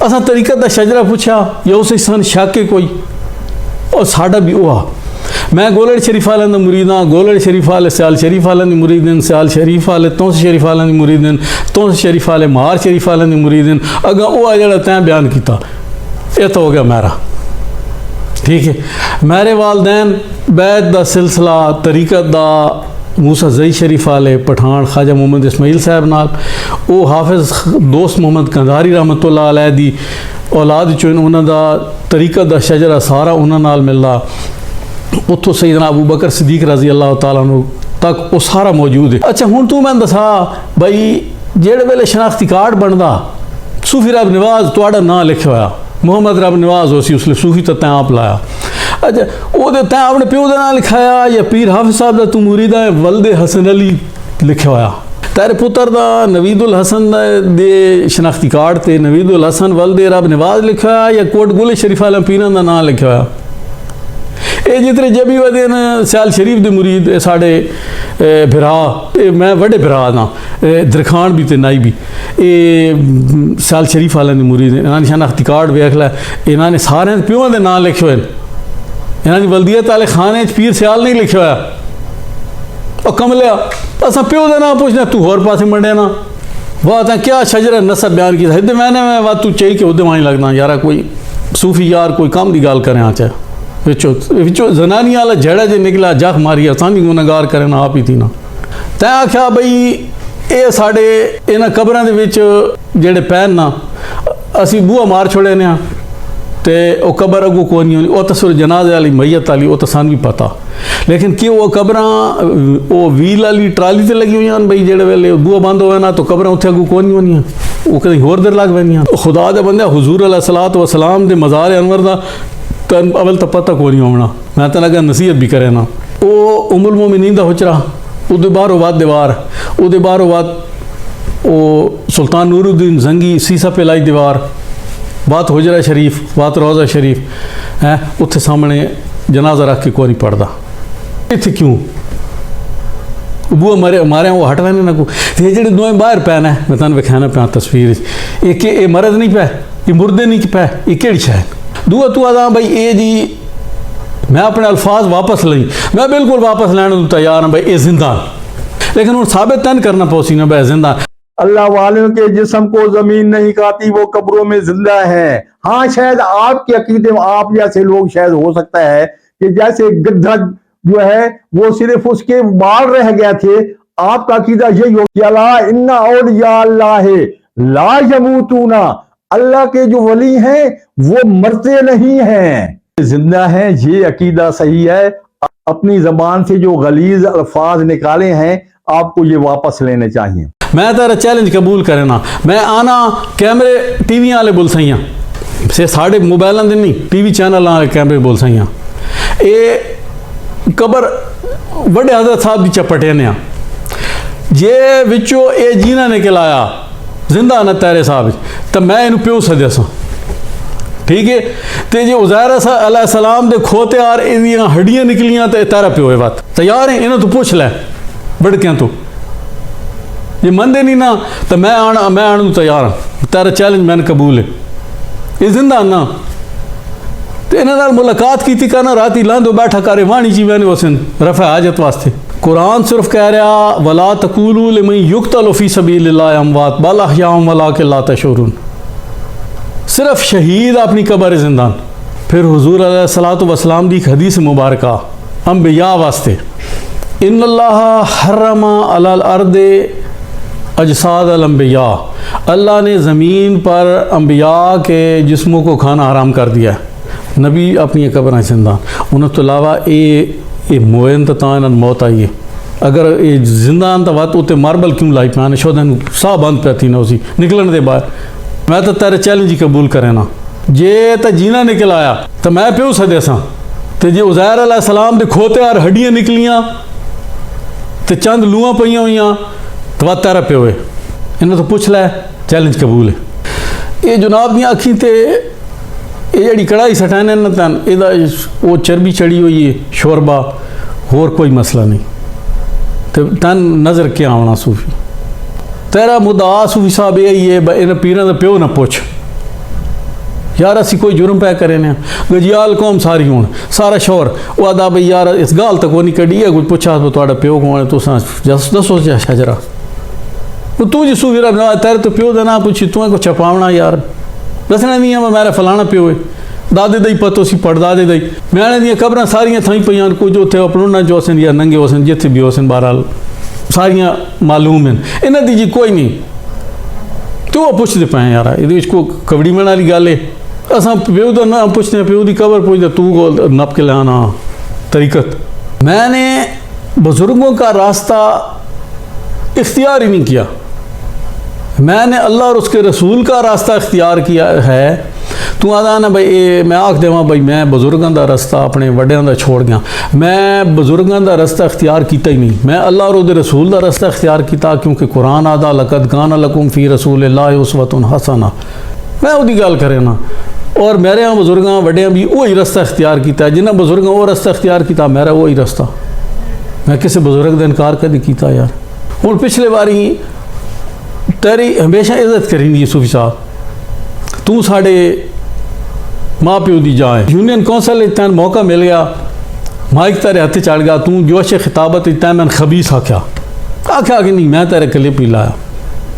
اساں طریقت دا شجرہ پوچھا یا اسے سن شک کوئی اور ساڈا بھی ہوا میں گولڑ شریف والے دا مرید ہاں گولڑ شریف والے سیال شریف والے دی مرید ہیں سیال شریف والے تونس شریف والے دی مرید ہیں تونس شریف والے مہار شریف والے دی مرید ہیں اگاں وہ جڑا تیں بیان کیتا یہ تو ہو گیا میرا ٹھیک ہے میرے والدین بیت دا سلسلہ طریقت دا موسیٰ زئی شریف والے پٹھان خواجہ محمد اسماعیل صاحب نال او حافظ دوست محمد قندھاری رحمت اللہ علیہ دی اولاد چون انہاں دا طریقت دا شجرہ سارا انہاں نال ملدا اتھو سیدنا ابو بکر صدیق رضی اللہ تعالیٰ عنہ تک وہ سارا موجود ہے اچھا ہوں تو میں دسا بھائی جیڑے ویلے شناختی کارڈ بندا صوفی رب نواز تواڈا نام لکھا ہوا محمد رب نواز ہو سی اس لیے صوفی تو تیں آپ لایا اچھا وہ دے تیں اپنے پیو دے نام لکھایا یا پیر حافظ صاحب دا تو مرید ہے ولد حسن علی لکھا ہوا تیرے پتر دا نوید الحسن دے شناختی کارڈ تے نوید الحسن ولد رب نواز لکھا ہوا یا کوٹ گل شریف والے پیران دا نام لکھا ہوا اے جتنے جبی ودین سیال شریف دے مرید ساڑے بھرا میں وڈے بھرا نا درخان بھی تے نائی بھی اے سیال شریف والے دے مرید انہاں نے شناختی کارڈ ویکھ لے انہاں نے سارے پیوں دے نام لکھے ہوئے انہاں نے ولدیت والے خانے پیر سیال نہیں لکھا ہوا اور کملیا اساں پیو دے نام پوچھنا تو ہور پاسے منڈے نا وہ آتا کیا شجرہ نسب بیان کی تھا میں نے بات تو چاہیے کہ ادھے وہاں لگنا یارا کوئی صوفی یار کوئی کام دی گال کریں آچا وچو زنانی والا جھڑا جے نکلا جاک ماری آسان بھی گناہگار کریں نا آپ ہی تھی نا تیں آکھیا بھئی اے ساڑے انہاں قبران دے وچ جڑے پین نا اسی بوہ مار چھوڑے نے ہاں تے او قبر اگو کوئی نہیں ہونی او تصور جنازے والی میت والی او تسان بھی پتا لیکن کہ وہ قبراں او ویل والی ٹرالی تے لگی ہوئی ہیں بھئی جڑے ویلے بوہ بند ہوئے نا تو قبراں اتھے اگو کوئی نہیں ہونی ہیں وہ کہیں ہور در لگ وینی ہیں خدا دے بندے حضور علیہ الصلوۃ والسلام دے مزار انور دا تن اول تو پتہ کوئی نہیں ہونا میں تو لگا نصیحت بھی کرے نا او ام المومنین دا حجرہ او دے بارو بات دیوار او دے بارو بات او سلطان نور الدین زنگی سیسا پہ لائی دیوار بات حجرہ شریف بات روضہ شریف اتھے سامنے جنازہ رکھ کے کوئی نہیں پڑھدا اتھے کیوں بوہ مارے وہ ہٹوانے نہ کو یہ جڑے دوئیں باہر پہنا ہے میں تن وکھانا پہ تصویر یہ مرض نہیں پہ یہ مردے نہیں پہ یہ کیڑی شاید دعا تو آدھا بھائی اے جی میں اپنے الفاظ واپس لیں میں بالکل واپس لینے تیار ہوں بھائی اے زندان لیکن وہ ثابت تن کرنا پوسی نا بھائی زندان اللہ والوں کے جسم کو زمین نہیں کھاتی وہ قبروں میں زندہ ہے ہاں شاید آپ کے عقیدے میں آپ جیسے لوگ شاید ہو سکتا ہے کہ جیسے گدھا جو ہے وہ صرف اس کے بال رہ گئے تھے آپ کا عقیدہ یہی ہو کہ اللہ ان اولیاء اللہ لا یموتون اللہ کے جو ولی ہیں وہ مرتے نہیں ہیں زندہ ہیں یہ عقیدہ صحیح ہے اپنی زبان سے جو غلیظ الفاظ نکالے ہیں آپ کو یہ واپس لینے چاہیے میں تیرا چیلنج قبول کرے نا میں آنا کیمرے ٹی وی والے بول سائیاں سے ساڑھے موبائل دن نہیں ٹی وی چینل والے کیمرے بول سائیاں اے قبر بڑے حضرت صاحب دی چپٹے نے یہ وچو اے جینا نکل آیا زندہ نہ تیرے صاحب تو میں انہوں پیو سدے سا ٹھیک ہے تے جی عزیر علیہ السلام دے کھوتے آر انہاں ہڈیاں نکلیاں تے تیرا پیو ہے بات تیار ہیں انہوں تو پوچھ لے بڑکیاں تو یہ مندے نہیں نا تو میں آنا تیار ہوں تیرا چیلنج میں نے قبول ہے یہ زندہ نا تو انہوں نے ملاقات کی تھی کہنا راتی لاندو بیٹھا کرے وانی جی میں نے وسن رفع حاجت واسطے قرآن صرف کہہ رہا وَلَا تَقُولُوا لِمَن يُقْتَلُ فِي سَبِيلِ اللَّهِ أَمْوَاتٌ بَلْ أَحْيَاءٌ وَلَٰكِن لَا تَشْعُرُونَ صرف شہید اپنی قبر زندان پھر حضور علیہ الصلوۃ والسلام دی حدیث مبارکہ انبیاء واسطے ان اللہ حرم علی الارض اجساد الانبیاء اللہ نے زمین پر انبیاء کے جسموں کو کھانا حرام کر دیا ہے نبی اپنی قبریں زندان انہوں تو علاوہ اے موین تتائن موت آئی ہے اگر یہ زندان تا وقت ہوتے ماربل کیوں لائی پہانے شودن سا بند پہ تھی نا اسی نکلن دے باہر میں تو تیرے چیلنج ہی قبول کرے نا جے تا جینا نکل آیا تو میں پیو سدے سا تو جے عزیر علیہ السلام دے کھوتے اور ہڈیاں نکلیاں تو چند لوہاں پہیاں ہوئیاں تو بات تیرا پیو ہے انہوں تو پوچھ لے چیلنج قبول ہے یہ جناب دیاں اکھیں تے یہ جڑی کڑائی سٹانے نا تن یہ وہ چربی چڑی ہوئی ہے شوربہ اور کوئی مسئلہ نہیں تو تن نظر کیا آنا صوفی تیرا مدعا صوفی صاحب یہی ہے انہیں پیران دا پیو نہ پوچھ یار اسی کوئی جرم پہ کرے نے گجیال قوم ساری ہوں سارا شور وہ آدھا بھائی یار اس گال تک وہ نہیں کڑی ہے کوئی پوچھا تو تھوڑا پیو کون ہے تو دسو شجرا وہ تو جی سو میرا تیرے تو پیو دینا پوچھی تو کو چھپاونا یار دسنا نہیں ہے میرا فلانا پیو ہے دادے دئی پتو سی پڑ دادے دئی میں دیا قبر ساریاں تھیں پہ کو جو تھے اپنا جو سن یا ننگے ہو سن جتنے بھی ہو سن بہرحال ساریاں معلوم ہیں انہیں دی جی کوئی نہیں تو وہ پوچھتے پہ یار یہ کو کبڑی من والی گل ہے اصا پیو تو نہ پوچھتے پیو کی قبر پوچھتے تو کو نپ کے لانا طریقت میں نے بزرگوں کا راستہ اختیار ہی نہیں کیا میں نے اللہ اور اس کے رسول کا راستہ اختیار کیا ہے تو آدھا نا بھائی میں آکھ دے بھائی میں بزرگاں دا رستہ اپنے وڈیاں دا چھوڑ گیا میں بزرگاں دا رستہ اختیار کیتا ہی نہیں میں اللہ اور اس کے رسول دا رستہ اختیار کیتا کیونکہ قرآن آدھا لقد کان لکم فی رسول اللہ اسوۃ حسنہ میں وہی گل کرے نا اور میرے ہاں بزرگاں وڈیاں بھی وہی رستہ اختیار کیتا ہے جنہیں بزرگاں وہ رستہ اختیار کیتا میرا وہی رستہ میں کسی بزرگ دا انکار کدی کیتا یار ہوں پچھلے باری تیری ہمیشہ عزت کریں گی صوفی صاحب تو ساڑے ماں پیو دی جائے یونین کونسل اتنا موقع مل گیا مائک تیرے ہاتھ چڑھ گیا تو جوش خطابت اتنا میں خبیث آکھیا کہ نہیں میں تیرے کلپ ہی لایا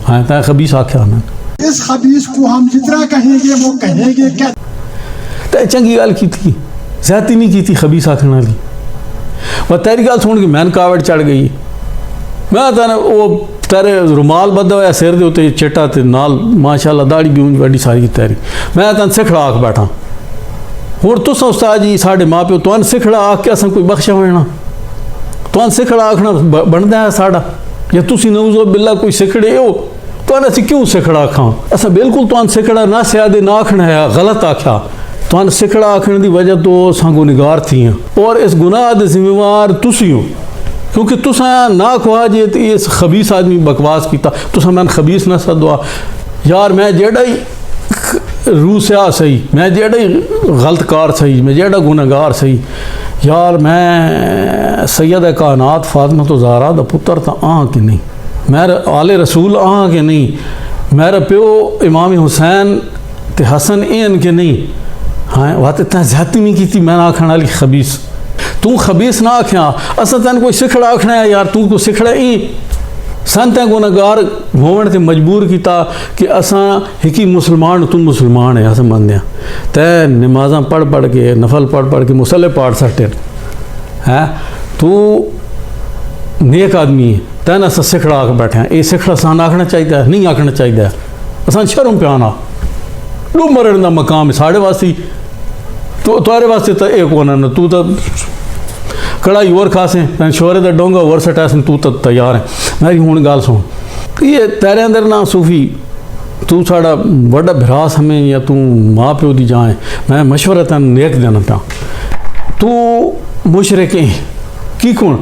ہاں تیرے خبیث آکھیا میں اس خبیث کو ہم جتنا کہیں گے وہ کہیں گے کیا تے چنگی گل کی تھی زیادتی نہیں کی تھی خبیث آکھنے والی وہ تیری گل سن کے میں کاوڑ چڑھ گئی میں تیرے وہ تیرے رومال بدھا ہوا سر دے اتنے چٹا تے نال ماشاءاللہ داڑھی بھی اونج وڈی ساری تیری میں تین سکھڑا آکھ بیٹھا ہوں تسا استاد جی ساڈے ماں پیو تن سکھڑا آکھ کے اصل کوئی بخشا ہونا تن سکھڑا آکھنا بنتا ہے ساڈا یا تسی نعوذ باللہ کوئی سکھڑے ہو تو اسی کیوں سکھڑا آکھاں اصل بالکل تن سکھڑا نہ سیادے نہ آکھنا ہے غلط آکھیا تن سکھڑا آکھنے دی وجہ تو سانگو نگار تھی ہیں اور اس گناہ دے ذمہ وار تسی ہو کیونکہ تسا نہ کھوا جی اس خبیث آدمی بکواس کیتا تسا میں خبیث نہ سدوا یار میں جیڑا ہی روح سیاہ سہی میں جیڑا ہی غلط کار سہی میں جیڑا گنہگار سہی یار میں سید کائنات فاطمہ زہرا دا پتر تا آہاں کے نہیں میرا آل رسول آہاں کے نہیں میرا پیو امام حسین تے حسن این کے نہیں ہاں وہاں اتنا زیادتی نہیں کی تھی میں نہ آکھنے والی خبیث تو خبیث نہ آکھیا اصل تین کوئی سکھڑا آکھنا ہے یار تو کو سکھڑا ہی سن تین گنہگار ہونے تے مجبور کیتا کہ اساں ہکی مسلمان تم مسلمان ہے اساں مندے ہیں تے نمازاں پڑھ کے نفل پڑھ کے مصلی پاڑ سٹے ہیں تو نیک آدمی ہے تین اساں سکھڑا آکھ بیٹھے ہیں یہ سکھڑا سان آکھنا چاہیے نہیں آکھنا چاہیے اساں شرم پیانا لو مرن دا مقام ہے ساڑھے واسطے تو تارے واسطے تو ایک ہونا نا تو تو کڑائی اور کھاسیں شورے دا ڈونگا اور سٹاسیں تو تو تیار ہیں میری ہون گال سن یہ تیرے اندر نا صوفی تو ساڑا بڑا بھراس ہمیں یا تو ماں پیو دی جائیں میں مشورہ تین نیک دینا پیا تو مشرکیں کی کون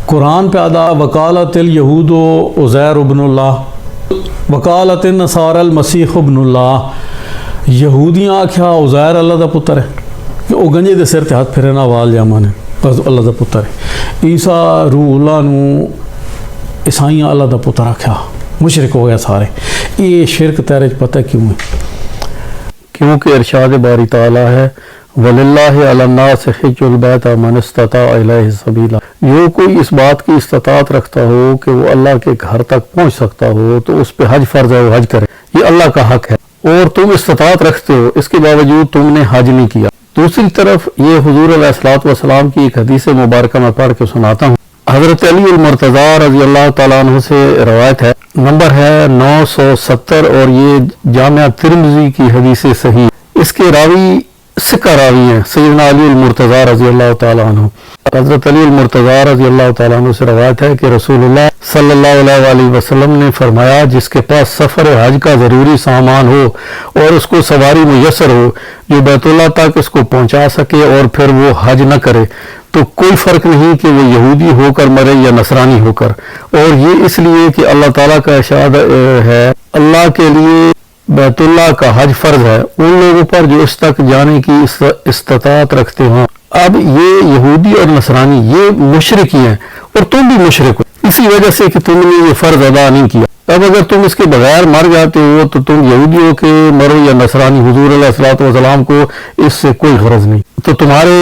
قرآن پہ ادا وکالت الیہود عزیر ابن اللہ وکالت النصارى المسیح ابن اللہ یہودیاں آکھیا عزیر اللہ دا پتر ہے وہ گنجے دے سر تے ہاتھ پھرے نا وال جامانے بس اللہ دا پتر ہے عیسیٰ روح اللہ نو عیسائیاں اللہ دا پتر آکھیا مشرک ہو گیا سارے یہ شرک تیرے پتہ کیوں ہے کیونکہ ارشاد باری تعالیٰ ہے وَلِلَّهِ عَلَى النَّاسِ حِجُّ الْبَيْتِ مَنِ اسْتَطَاعَ إِلَيْهِ سَبِيلًا جو کوئی اس بات کی استطاعت رکھتا ہو کہ وہ اللہ کے گھر تک پہنچ سکتا ہو تو اس پہ حج فرض ہے وہ حج کرے یہ اللہ کا حق ہے اور تم استطاعت رکھتے ہو اس کے باوجود تم نے حج نہیں کیا دوسری طرف یہ حضور علیہ الصلوۃ والسلام کی ایک حدیث مبارکہ میں پڑھ کے سناتا ہوں حضرت علی المرتضیٰ رضی اللہ تعالیٰ عنہ سے روایت ہے نمبر ہے 970 اور یہ جامعہ ترمذی کی حدیث صحیح اس کے راوی سکہ راوی ہیں سیدنا علی المرتضیٰ رضی اللہ تعالیٰ عنہ حضرت علی المرتضیٰ رضی اللہ تعالیٰ عنہ سے روایت ہے کہ رسول اللہ صلی اللہ علیہ وسلم نے فرمایا جس کے پاس سفر حج کا ضروری سامان ہو اور اس کو سواری میسر ہو جو بیت اللہ تک اس کو پہنچا سکے اور پھر وہ حج نہ کرے تو کوئی فرق نہیں کہ وہ یہودی ہو کر مرے یا نصرانی ہو کر اور یہ اس لیے کہ اللہ تعالیٰ کا ارشاد ہے اللہ کے لیے بیت اللہ کا حج فرض ہے ان لوگوں پر جو اس تک جانے کی استطاعت رکھتے ہوں اب یہ یہودی اور نصرانی یہ مشرک ہی ہیں اور تم بھی مشرک ہو اسی وجہ سے کہ تم نے یہ فرض ادا نہیں کیا اب اگر تم اس کے بغیر مر جاتے ہو تو تم یہودیوں کے مرو یا نصرانی، حضور علیہ الصلوۃ والسلام کو اس سے کوئی غرض نہیں. تو تمہارے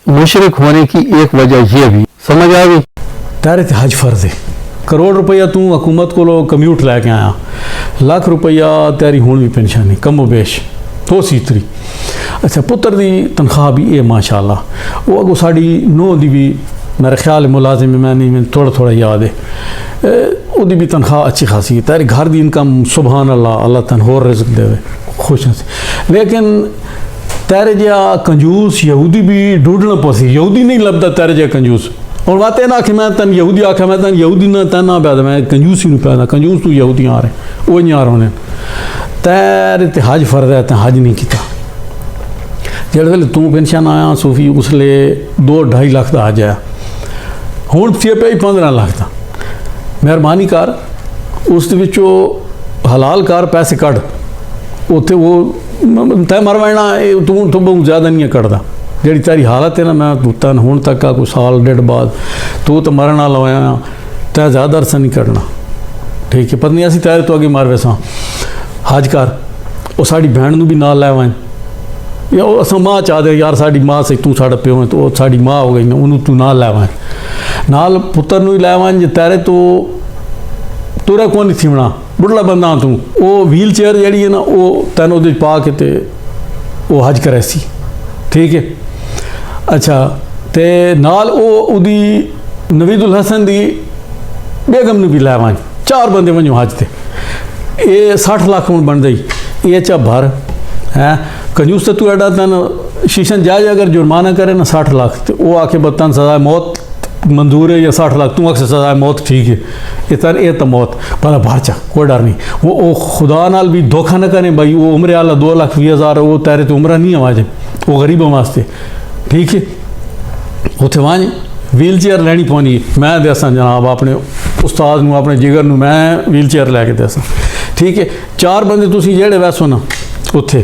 مشرک ہونے کی ایک وجہ یہ بھی سمجھ آ گئی. تیرے تے حج فرض ہے. کروڑ روپیہ تو حکومت کو کمیوٹ لے کے آیا، لاکھ روپیہ تیری ہون بھی پینشن ہے کم و بیش تو سیتری. اچھا پتر دی تنخواہ بھی اے ماشاء اللہ، وہ اگو ساڑی نو دی بھی میرے خیال ملازم میں نہیں تھوڑا تھوڑا یاد ہے، وہ دی بھی تنخواہ اچھی خاصی ہے. تیرے گھر دی انکم سبحان اللہ، اللہ تن ہور رزق دے خوش سے. لیکن تیرے جا کنجوس یہودی بھی ڈھونڈنا پوسی، یہودی نہیں لبدا تیرے جا کنجوس. اور باتیں نہ کہ میں تن یہودی آکھا میں تن یہودی نہ تن نہ پیدا، میں کنجوس ہی نہیں پیدا. کنجوس تو یہودی آ رہے وہ نہیں آ رہے. تیرے تے حج فرض ہے، تن حج نہیں کیتا. جڑے ویلے تو پینشن آیا صوفی اس لیے 2-2.5 لاکھ دا حج آیا، ہوں تھے پہ 15 لاکھ دا. مہربانی کر اس دے وچوں حلال کر پیسے کڈ، اتنے وہ تے مروانا تو بہت زیادہ نہیں کٹتا. جیڑی تیری حالت ہے نا، میں تن ہون تک کا کوئی سال ڈیڑھ بعد تو مرن والا ہویا، تے زیادہ عرصہ نہیں کرنا. ٹھیک ہے، پتنی اسی تیرے تو اگے مار ویسا حج کر. وہ ساری بہن نو بھی نال لے وائیں، یا اصل ماں چاہ دے یار ساری ماں سے تو ساڑا پیو ہے تو وہ ساری ماں ہو گئی نا، انہوں تو نال لے وائیں، نال پتر نو ہی لے وائیں. جی تیرے تو تورا کون نہیں تھیمنا، بڑھلا بندہ تو وہ ویل چیئر جیڑی ہے نا وہ تین وہ پا کے تے وہ حج کرے سی. ٹھیک ہے. اچھا تے نال او دی نوید الحسن دی بیگم نے بھی لے وائیں، 4 بندے ونجو حج تے. یہ 60 لاکھ ہوں بن گئی. یہ چا بھر ہے کنجوس تے تو ایڈا تن شیشن جائے اگر جرمانہ کرے نا 60 لاکھ تے وہ آ کے بتن سزائے موت منظور ہے یا 60 لاکھ تو اکثر سزائے موت ٹھیک ہے. یہ تر یہ تو موت بھلا بھر چا کوئی ڈر نہیں. وہ خدا نال بھی دھوکھا نہ کریں بھائی. وہ عمرے والا 2,20,000 وہ تیرے تو عمرہ نہیں آواز ہے، وہ غریبوں واسطے. ٹھیک ہے. اتنے وہاں ویل چیئر لینی پونی. میں دساں جناب اپنے استاد نو اپنے جگر نو میں ویل چیئر لے کے دساں. ٹھیک ہے. 4 بندے تسی جہے ویسو نا اتنے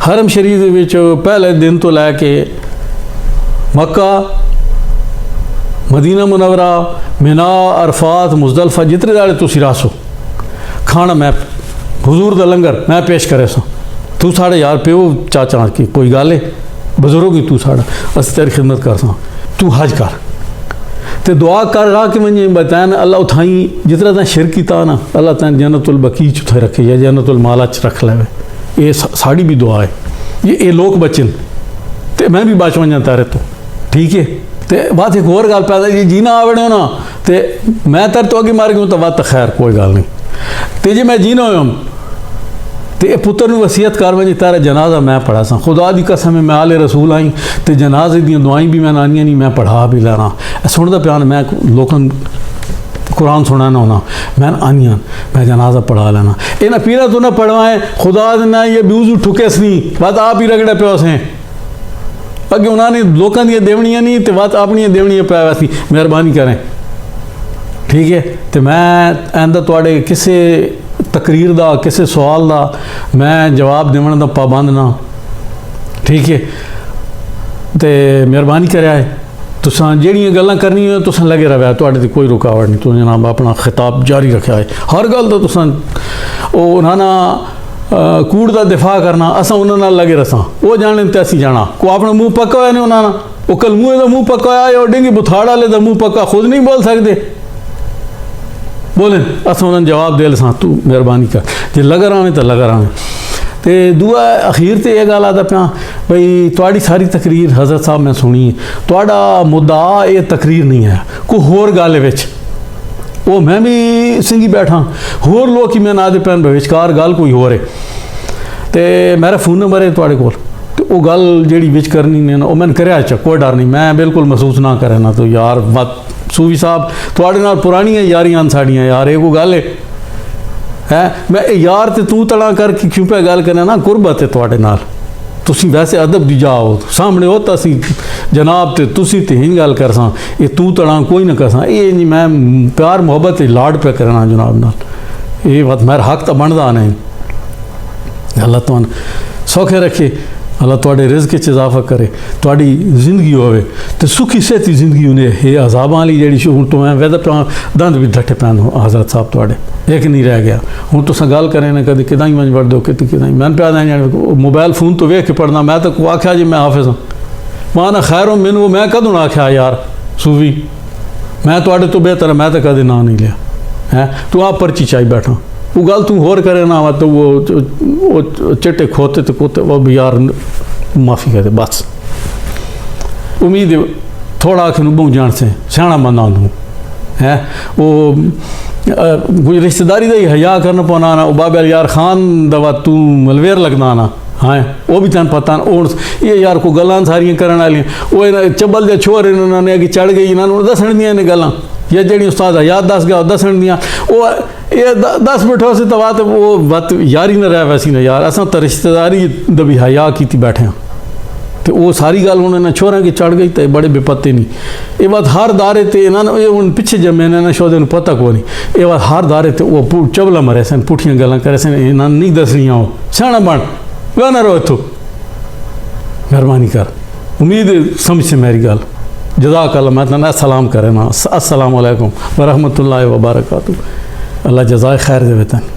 حرم شریف پہلے دن تو لے کے مکہ، مدینہ منورہ، مینا، عرفات، مزدلفہ جتنے داڑے تسی راسو کھانا میں حضور دا لنگر میں پیش کرے سا. تو ساڑھے یار پیو چاچا کی کوئی گل ہے بزرگ ہی تو ساڑھا اس تیری خدمت کر سا. تو حج کر تے دعا کر رہا کہ مجھے بتائیں اللہ اتھائیں جتنا تین شرک کیتا نا اللہ تین جنت البقیع چتھے رکھے یا جنت المالا چ رکھ لے. یہ ساڑی بھی دعا ہے. یہ لوگ بچن تے میں بھی بچ ونجا تیرے تو. ٹھیک ہے. تے بات ایک اور گل پیدا جی جینا آوڑے ہو نا تے میں تر تو اگے مار گیا تو بات خیر کوئی گل نہیں. تے جی میں جینا ہوئے ہوں تے پتر نو وصیت کر ونجی تیرا جنازہ میں پڑھا سا. خدا دی قسم میں آل رسول آئیں تے جنازے دی دعائیں بھی میں نانیاں نہیں میں پڑھا بھی لینا. سندا پیان میں لوگوں قرآن سنانا ہونا میں آنیاں میں جنازہ پڑھا لینا. یہ نہ پیرا تو نہ پڑھوائیں خدا نہ یہ بیوزو ٹھکیس نہیں بات آپ ہی رگڑے پہ اسیں اگے انہوں نے لوکاں دیا دیونیاں نہیں تے بات اپنی دیونیاں پہ ویسی مہربانی کریں. ٹھیک ہے. تے میں آئندہ تواڈے کسے تقریر دا کسے سوال دا میں جواب دیون دا پابند نہ. ٹھیک ہے. تے مہربانی کریا ہے تساں جہڑیاں گلاں کرنی ہیں تساں لگے رہے تواڈے تے کوئی رکاوٹ نہیں. تو جناب اپنا خطاب جاری رکھا ہے ہر گل دا تساں او انہاں کوڑ دا دفاع کرنا اساں انہاں نال لگے رساں وہ جانن تے اسی جانا. کو اپنا منہ پکا ہویا نہیں انہاں وہ کل منہ دا منہ پکا ہویا یا ڈنگی بتھاڑ والے دا منہ پکا خود نہیں بول سکتے بولیں اساں انہاں جواب دے لساں. تو مہربانی کر جے لگا رہاں تو لگا رہاں. تے دعا اخیر تے یہ گل آتا پیا بھئی تواڈی ساری تقریر حضرت صاحب میں سنی تواڈا مدعا یہ تقریر نہیں ہے کوئی ہور گل وچ وہ میں بھی سنگھی بیٹھا ہور لوگ ہی میں نہ دے پین بوچکار گل کوئی ہو رہے. تے میرا فون نمبر ہے تواڈے کول تے وہ گل جیڑی وچ کرنی نے وہ میں کریا چا کوئی ڈر نہیں میں بالکل محسوس نہ کرے نا. تو یار بات صوفی صاحب تواڈے نال پرانیاں یاریاں ساڑیاں یار یہ کوئی گل ہے میں یار تے تو تڑا کر کے کیوں پہ گل کرنا نا قربت ہے تواڈے نال. تسی ویسے ادب دی جاؤ سامنے ہوتا سی جناب تے تسی تے ہی گل کر ساں یہ تو تڑا کوئی نہ کرساں. یہ نہیں میں پیار محبت لاڈ پہ کرنا جناب نال. یہ بات میرا حق تو بندا نہیں. اللہ تعالیٰ سوکھے رکھے اللہ تواڈے رزق وچ اضافہ کرے، تواڈی زندگی ہوے تے سکھی صحتی زندگی ہونے ہے عذاباں والی جڑی ہن تو میں ویدا پیا دند بھی ڈھٹے پین حضرت صاحب تواڈے ایک نہیں رہ گیا ہن تساں گل کرے نا کدی کداں ہی منج وڑ دو کدی کداں میں پیا موبائل فون تو ویکھ کے پڑھنا میں تو کو آکھیا جی میں حافظ ہاں مانا خیروں مینوں میں کدوں آکھیا یار صوفی میں تواڈے تو بہتر میں تو کدی نام نہیں لیا ہے تو آپ پرچی چائی بیٹھا وہ گل تو ہور کرے نا تو وہ چٹے کھوتے تو کھوتے وہ بھی یار معافی کہتے بس امید تھوڑا آخر بہو جان سے سیاح بندہ ہوں ہے وہ رشتہ داری دا ہی حیا کرنا پونا نا وہ بابے یار خان دوا تو ملویر لگنا نا ہاں وہ بھی تین پتہ یہ یار کو گلان ساریاں کرنے والی وہ چبل دے چھوڑ انہوں نے کہ چڑھ گئی انہوں نے دسن دیا نے گلاں یا جڑی استاد یاد دس گیا دسن دیا وہ یہ 10 بٹھو سے تو وہ بات یاری نہ رہا ویسی نہ یار اصل تو رشتہ داری دبی حیا کی بیٹھے ہیں تو وہ ساری گل انہوں نے چھوڑا کہ چڑھ گئی تو بڑے بے پتے نہیں یہ بات ہر دارے تے انہوں پیچھے جمے نے شودے نے پتہ کو نہیں یہ بات ہر دارے تے وہ چبلا مرے سن پٹھیاں گلاں کرے سن انہوں نے نہیں دسنیاں ہو سیاح بن وہ نہ رہو تو مہربانی کر امید سمجھ سے میری گل جزاک اللہ میں تنا سلام کرے نا السلام علیکم ورحمۃ اللہ وبرکاتہ اللہ جزائے خیر دے وطن